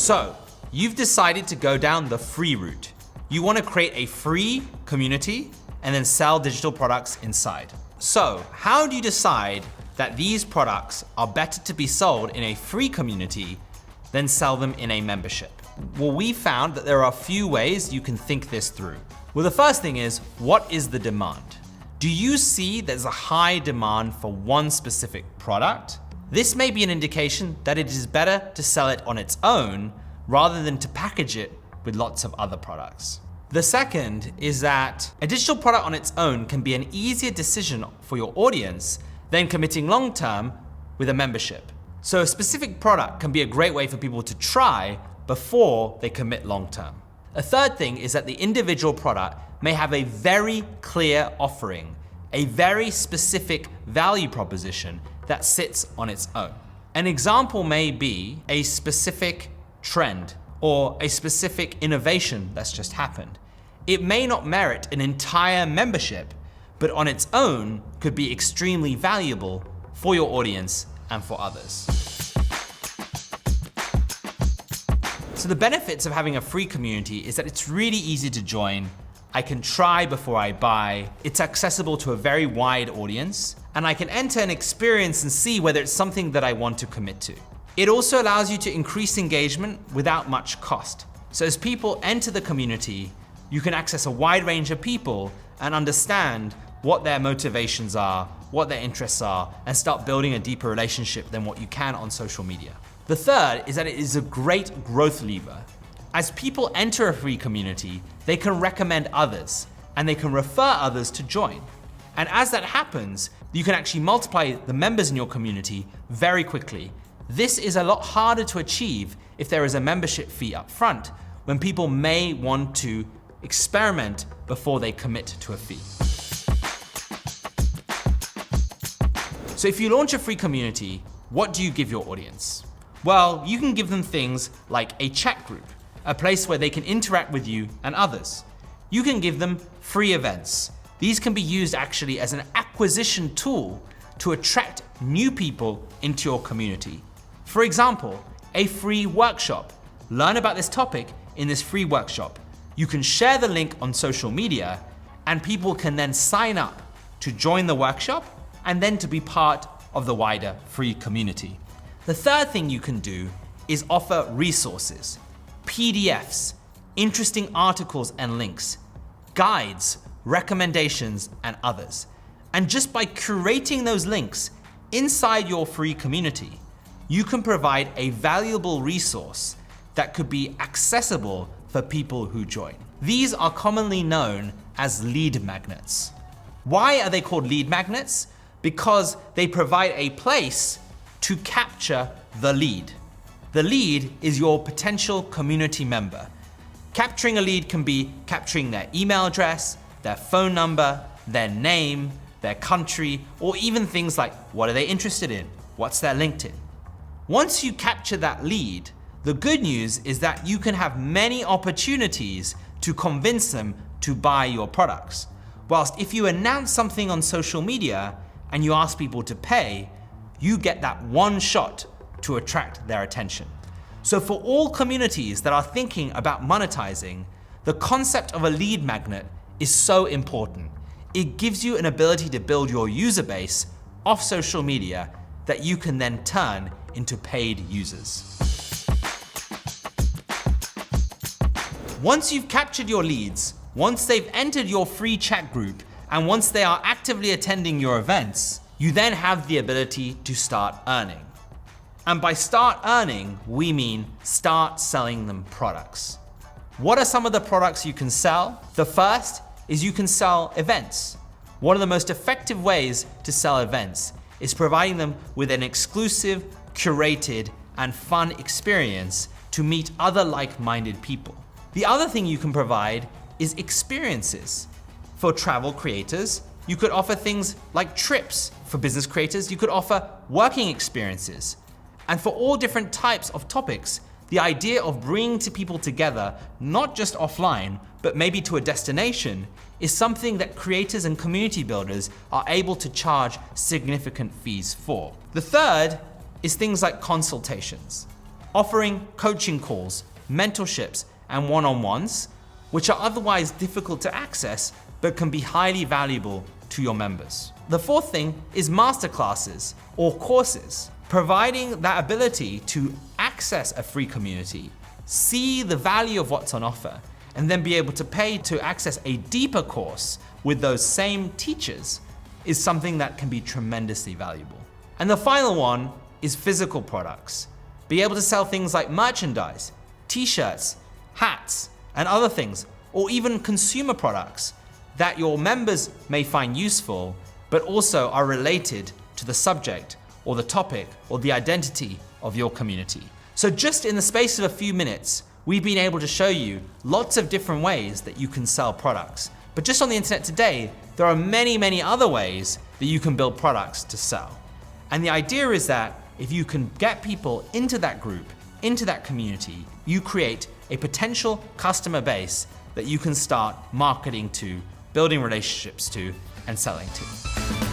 So, you've decided to go down the free route. You want to create a free community and then sell digital products inside. So, how do you decide that these products are better to be sold in a free community than sell them in a membership? Well, we found that there are a few ways you can think this through. Well, the first thing is, what is the demand? Do you see there's a high demand for one specific product? This may be an indication that it is better to sell it on its own rather than to package it with lots of other products. The second is that a digital product on its own can be an easier decision for your audience than committing long-term with a membership. So a specific product can be a great way for people to try before they commit long-term. A third thing is that the individual product may have a very clear offering, a very specific value proposition that sits on its own. An example may be a specific trend or a specific innovation that's just happened. It may not merit an entire membership, but on its own could be extremely valuable for your audience and for others. So the benefits of having a free community is that it's really easy to join. I can try before I buy. It's accessible to a very wide audience, and I can enter and experience and see whether it's something that I want to commit to. It also allows you to increase engagement without much cost. So as people enter the community, you can access a wide range of people and understand what their motivations are, what their interests are, and start building a deeper relationship than what you can on social media. The third is that it is a great growth lever. As people enter a free community, they can recommend others and they can refer others to join. And as that happens, you can actually multiply the members in your community very quickly. This is a lot harder to achieve if there is a membership fee up front, when people may want to experiment before they commit to a fee. So if you launch a free community, what do you give your audience? Well, you can give them things like a chat group, a place where they can interact with you and others. You can give them free events. These can be used actually as an acquisition tool to attract new people into your community. For example, a free workshop. Learn about this topic in this free workshop. You can share the link on social media and people can then sign up to join the workshop and then to be part of the wider free community. The third thing you can do is offer resources, PDFs, interesting articles and links, guides, recommendations, and others. And just by curating those links inside your free community, you can provide a valuable resource that could be accessible for people who join. These are commonly known as lead magnets. Why are they called lead magnets? Because they provide a place to capture the lead. The lead is your potential community member. Capturing a lead can be capturing their email address, their phone number, their name, their country, or even things like what are they interested in? What's their LinkedIn? Once you capture that lead, the good news is that you can have many opportunities to convince them to buy your products. Whilst if you announce something on social media and you ask people to pay, you get that one shot to attract their attention. So for all communities that are thinking about monetizing, the concept of a lead magnet is so important. It gives you an ability to build your user base off social media that you can then turn into paid users. Once you've captured your leads, once they've entered your free chat group, and once they are actively attending your events, you then have the ability to start earning. And by start earning, we mean start selling them products. What are some of the products you can sell? The first is you can sell events. One of the most effective ways to sell events is providing them with an exclusive, curated, and fun experience to meet other like-minded people. The other thing you can provide is experiences. For travel creators, you could offer things like trips. For business creators, you could offer working experiences. And for all different types of topics, the idea of bringing people together, not just offline, but maybe to a destination, is something that creators and community builders are able to charge significant fees for. The third is things like consultations. offering coaching calls, mentorships, and one-on-ones, which are otherwise difficult to access but can be highly valuable to your members. The fourth thing is masterclasses or courses, providing that ability to access a free community, see the value of what's on offer, and then be able to pay to access a deeper course with those same teachers is something that can be tremendously valuable. And the final one is physical products. Be able to sell things like merchandise, t-shirts, hats, and other things, or even consumer products that your members may find useful, but also are related to the subject or the topic or the identity of your community. So just in the space of a few minutes, we've been able to show you lots of different ways that you can sell products. But just on the internet today, there are many, many other ways that you can build products to sell. And the idea is that if you can get people into that group, into that community, you create a potential customer base that you can start marketing to, building relationships to, and selling to.